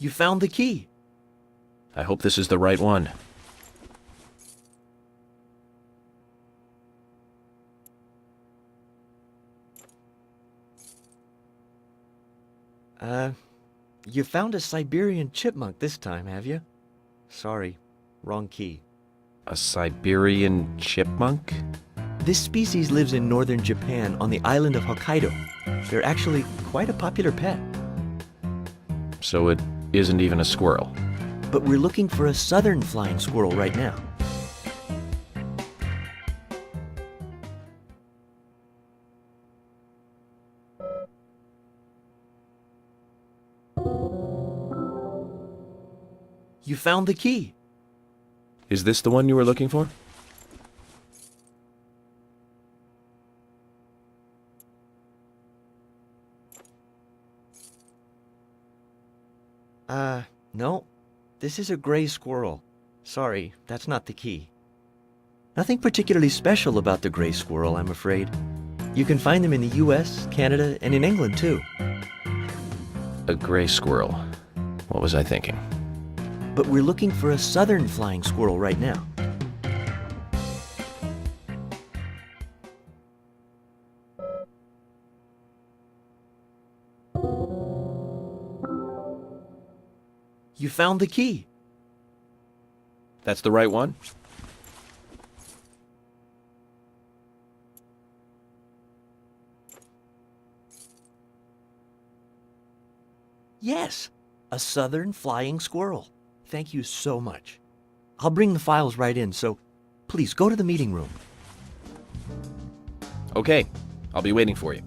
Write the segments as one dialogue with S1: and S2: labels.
S1: You found the key.
S2: I hope this is the right one.
S1: You found a Siberian chipmunk this time, have you? Sorry, wrong key.
S2: A Siberian chipmunk?
S1: This species lives in northern Japan on the island of Hokkaido. They're actually quite a popular pet.
S2: So it isn't even a squirrel.
S1: But we're looking for a southern flying squirrel right now. You found the key.
S2: Is this the one you were looking for?
S1: No. This is a gray squirrel. Sorry, that's not the key. Nothing particularly special about the gray squirrel, I'm afraid. You can find them in the US, Canada, and in England, too.
S2: A gray squirrel. What was I thinking?
S1: But we're looking for a southern flying squirrel right now. You found the key.
S2: That's the right one?
S1: Yes, a southern flying squirrel. Thank you so much. I'll bring the files right in, so please go to the meeting room.
S2: Okay, I'll be waiting for you.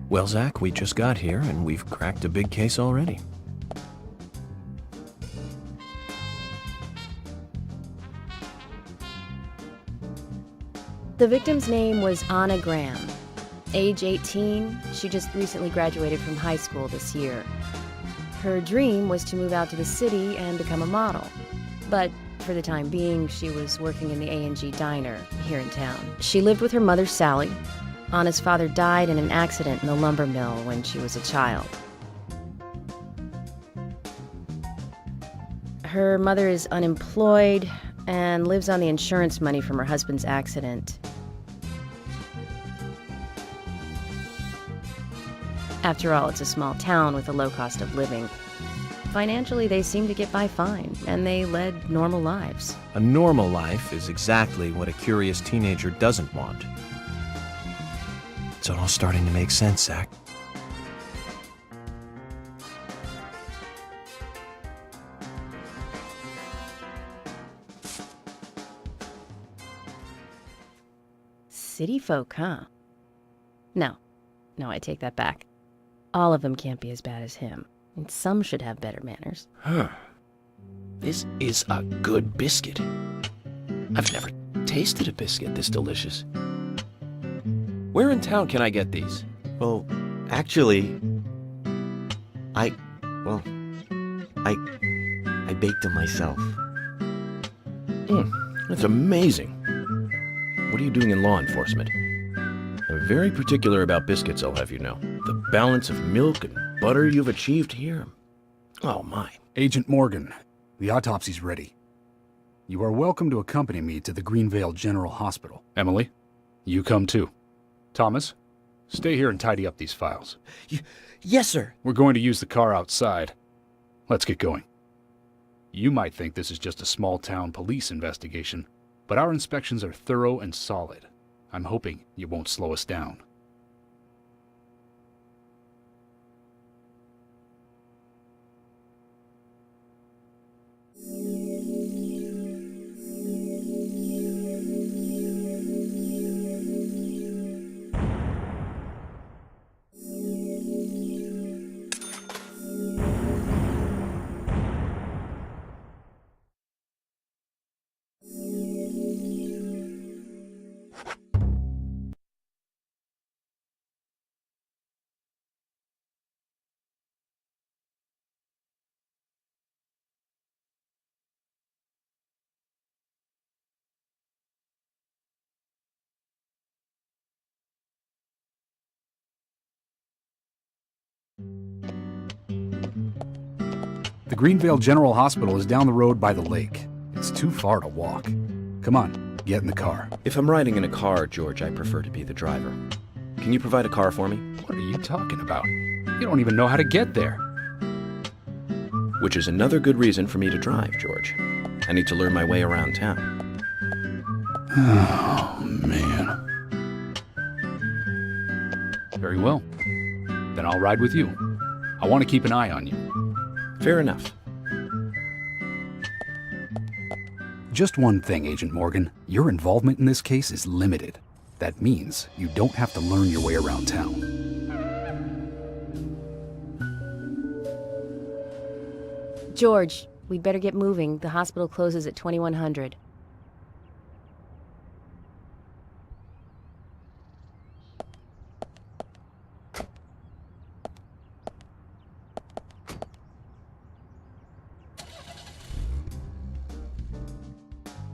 S3: Well, Zach, we just got here and we've cracked a big case already.
S4: The victim's name was Anna Graham. Age 18, she just recently graduated from high school this year. Her dream was to move out to the city and become a model. But for the time being, she was working in the A&G diner here in town. She lived with her mother, Sally. Anna's father died in an accident in the lumber mill when she was a child. Her mother is unemployed and lives on the insurance money from her husband's accident. After all, it's a small town with a low cost of living. Financially, they seem to get by fine, and they led normal lives.
S3: A normal life is exactly what a curious teenager doesn't want. It's all starting to make sense, Zach.
S4: City folk, huh? No, I take that back. All of them can't be as bad as him, and some should have better manners.
S2: Huh. This is a good biscuit. I've never tasted a biscuit this delicious. Where in town can I get these?
S1: Well, actually, I baked them myself.
S2: That's amazing. What are you doing in law enforcement? I'm very particular about biscuits, I'll have you know. The balance of milk and butter you've achieved here. Oh my.
S5: Agent Morgan, the autopsy's ready. You are welcome to accompany me to the Greenvale General Hospital. Emily, you come too. Thomas, stay here and tidy up these files.
S1: Yes, sir.
S5: We're going to use the car outside. Let's get going. You might think this is just a small-town police investigation, but our inspections are thorough and solid. I'm hoping you won't slow us down. The Greenvale General Hospital is down the road by the lake. It's too far to walk. Come on, get in the car.
S2: If I'm riding in a car, George, I prefer to be the driver. Can you provide a car for me?
S5: What are you talking about? You don't even know how to get there.
S2: Which is another good reason for me to drive, George. I need to learn my way around town.
S5: Oh, man. Very well. Then I'll ride with you. I want to keep an eye on you.
S2: Fair enough.
S5: Just one thing, Agent Morgan. Your involvement in this case is limited. That means you don't have to learn your way around town.
S4: George, we'd better get moving. The hospital closes at 2100.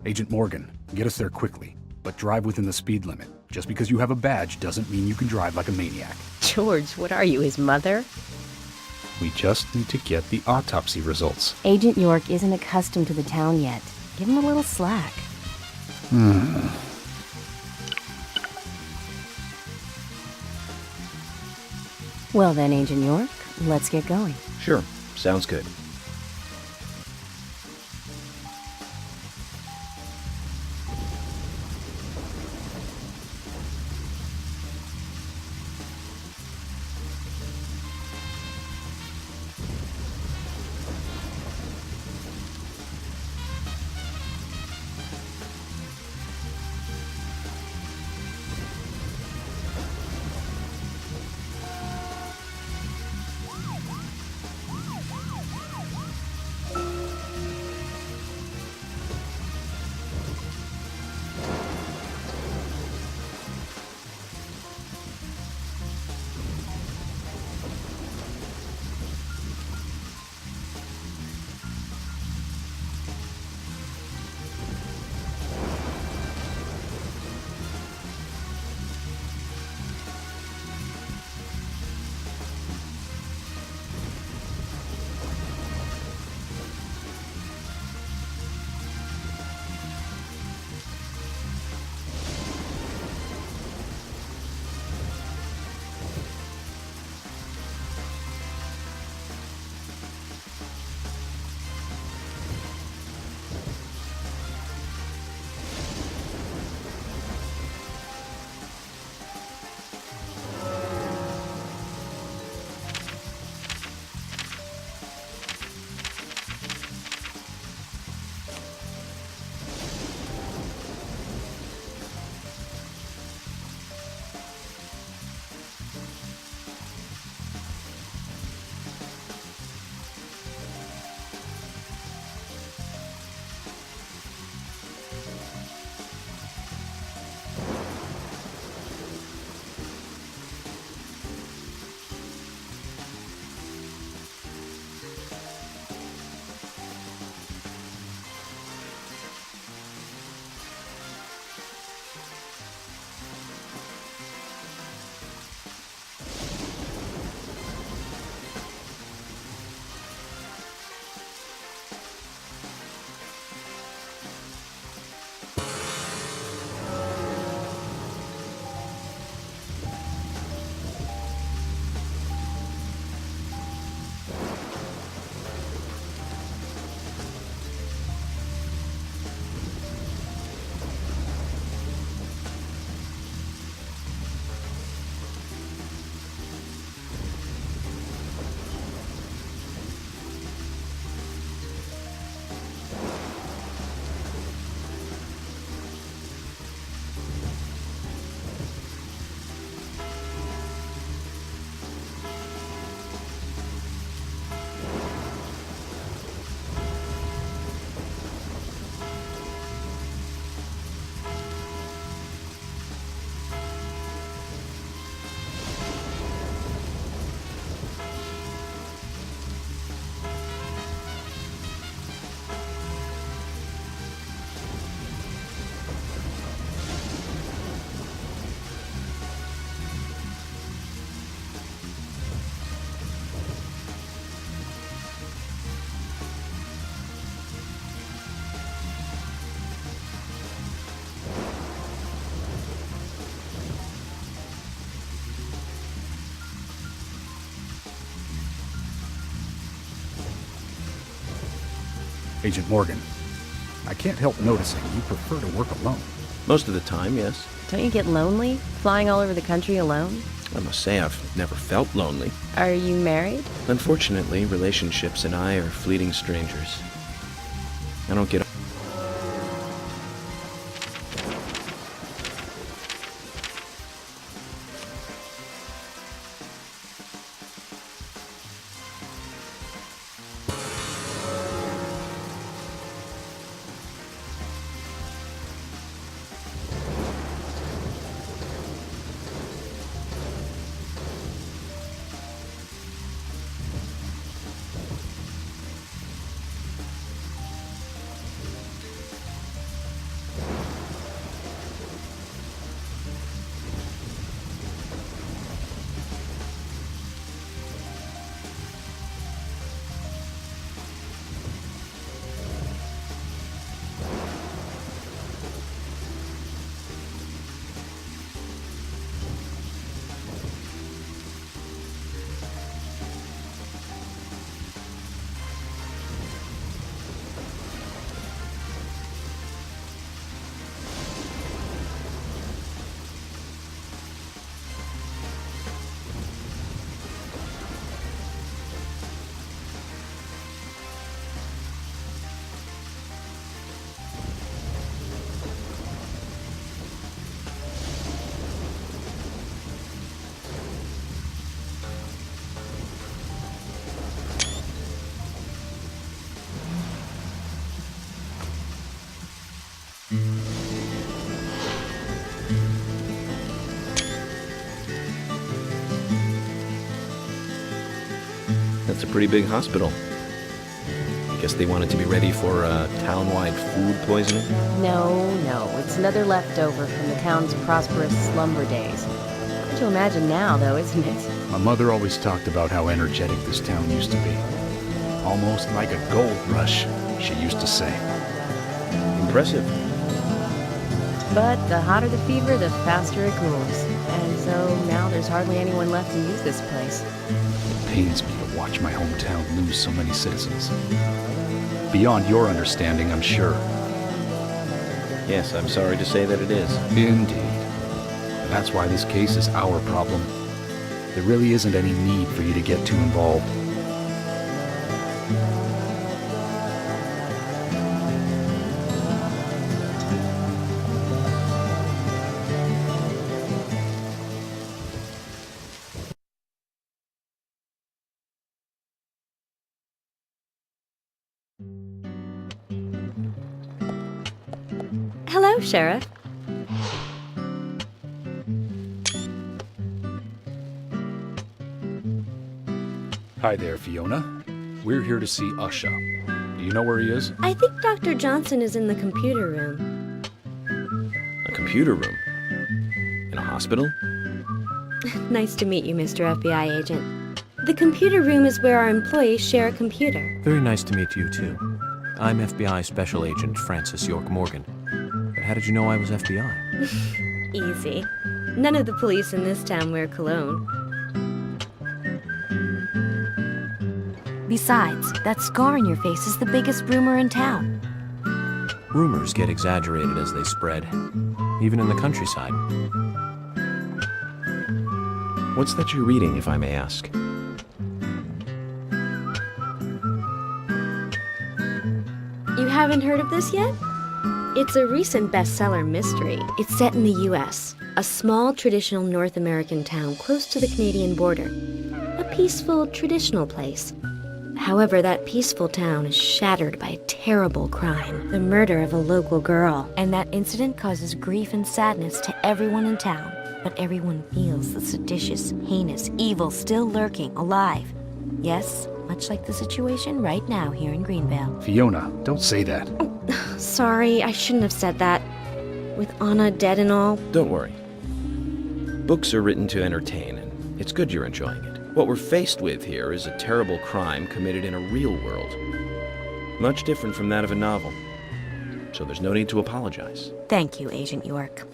S5: Agent Morgan, get us there quickly, but drive within the speed limit. Just because you have a badge doesn't mean you can drive like a maniac.
S4: George, what are you, his mother?
S5: We just need to get the autopsy results.
S4: Agent York isn't accustomed to the town yet. Give him a little slack. Well then, Agent York, let's get going.
S2: Sure, sounds good.
S5: Agent Morgan, I can't help noticing you prefer to work alone.
S2: Most of the time, yes.
S4: Don't you get lonely, flying all over the country alone?
S2: I must say I've never felt lonely.
S4: Are you married?
S2: Unfortunately, relationships and I are fleeting strangers. I don't get... That's a pretty big hospital. I guess they wanted to be ready for town-wide food poisoning?
S4: No, it's another leftover from the town's prosperous slumber days. Hard to imagine now, though, isn't it?
S5: My mother always talked about how energetic this town used to be. Almost like a gold rush, she used to say.
S2: Impressive.
S4: But the hotter the fever, the faster it cools. And so now there's hardly anyone left to use this place.
S5: It pains me to watch my hometown lose so many citizens. Beyond your understanding, I'm sure.
S2: Yes, I'm sorry to say that it is.
S5: Indeed. And that's why this case is our problem. There really isn't any need for you to get too involved.
S4: Hello, Sheriff.
S5: Hi there, Fiona. We're here to see Usha. Do you know where he is?
S6: I think Dr. Johnson is in the computer room.
S2: A computer room? In a hospital?
S6: Nice to meet you, Mr. FBI agent. The computer room is where our employees share a computer.
S3: Very nice to meet you, too. I'm FBI Special Agent Francis York Morgan. But how did you know I was FBI?
S6: Easy. None of the police in this town wear cologne.
S7: Besides, that scar on your face is the biggest rumor in town.
S3: Rumors get exaggerated as they spread, even in the countryside.
S2: What's that you're reading, if I may ask?
S6: You haven't heard of this yet? It's a recent bestseller mystery. It's set in the U.S., a small traditional North American town close to the Canadian border. A peaceful, traditional place. However, that peaceful town is shattered by a terrible crime, the murder of a local girl.
S7: And that incident causes grief and sadness to everyone in town. But everyone feels the seditious, heinous evil still lurking, alive. Yes, much like the situation right now here in Greenvale.
S5: Fiona, don't say that.
S6: Sorry, I shouldn't have said that. With Anna dead and all.
S2: Don't worry. Books are written to entertain, and it's good you're enjoying it. What we're faced with here is a terrible crime committed in a real world. Much different from that of a novel. So there's no need to apologize.
S7: Thank you, Agent York.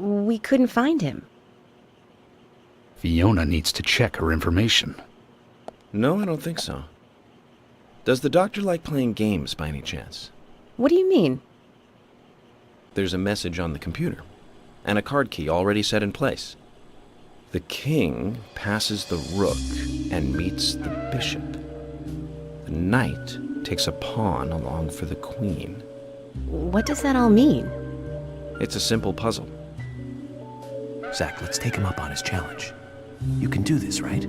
S4: We couldn't find him.
S5: Fiona needs to check her information.
S2: No, I don't think so. Does the doctor like playing games by any chance?
S4: What do you mean?
S2: There's a message on the computer, and a card key already set in place. The king passes the rook and meets the bishop. The knight takes a pawn along for the queen.
S4: What does that all mean?
S2: It's a simple puzzle.
S3: Zach, let's take him up on his challenge. You can do this, right?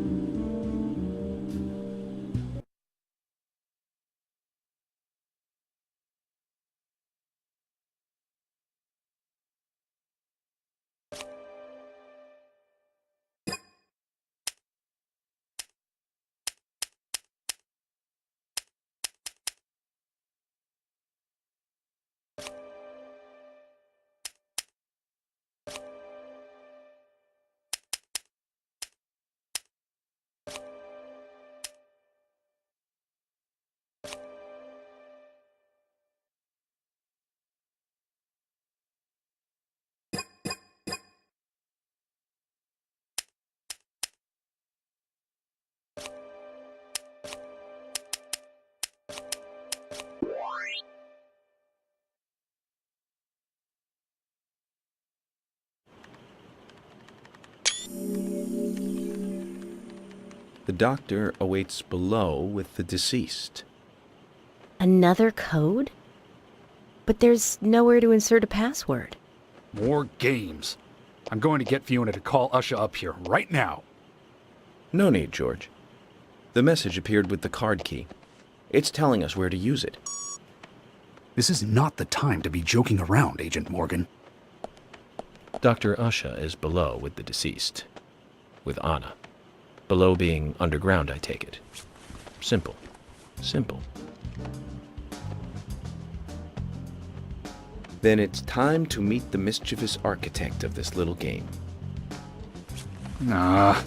S2: The doctor awaits below with the deceased.
S4: Another code? But there's nowhere to insert a password.
S5: More games. I'm going to get Fiona to call Usha up here right now.
S2: No need, George. The message appeared with the card key. It's telling us where to use it.
S5: This is not the time to be joking around, Agent Morgan.
S2: Dr. Usha is below with the deceased. With Anna. Below being underground, I take it. Simple. Simple. Then it's time to meet the mischievous architect of this little game.
S5: Ah,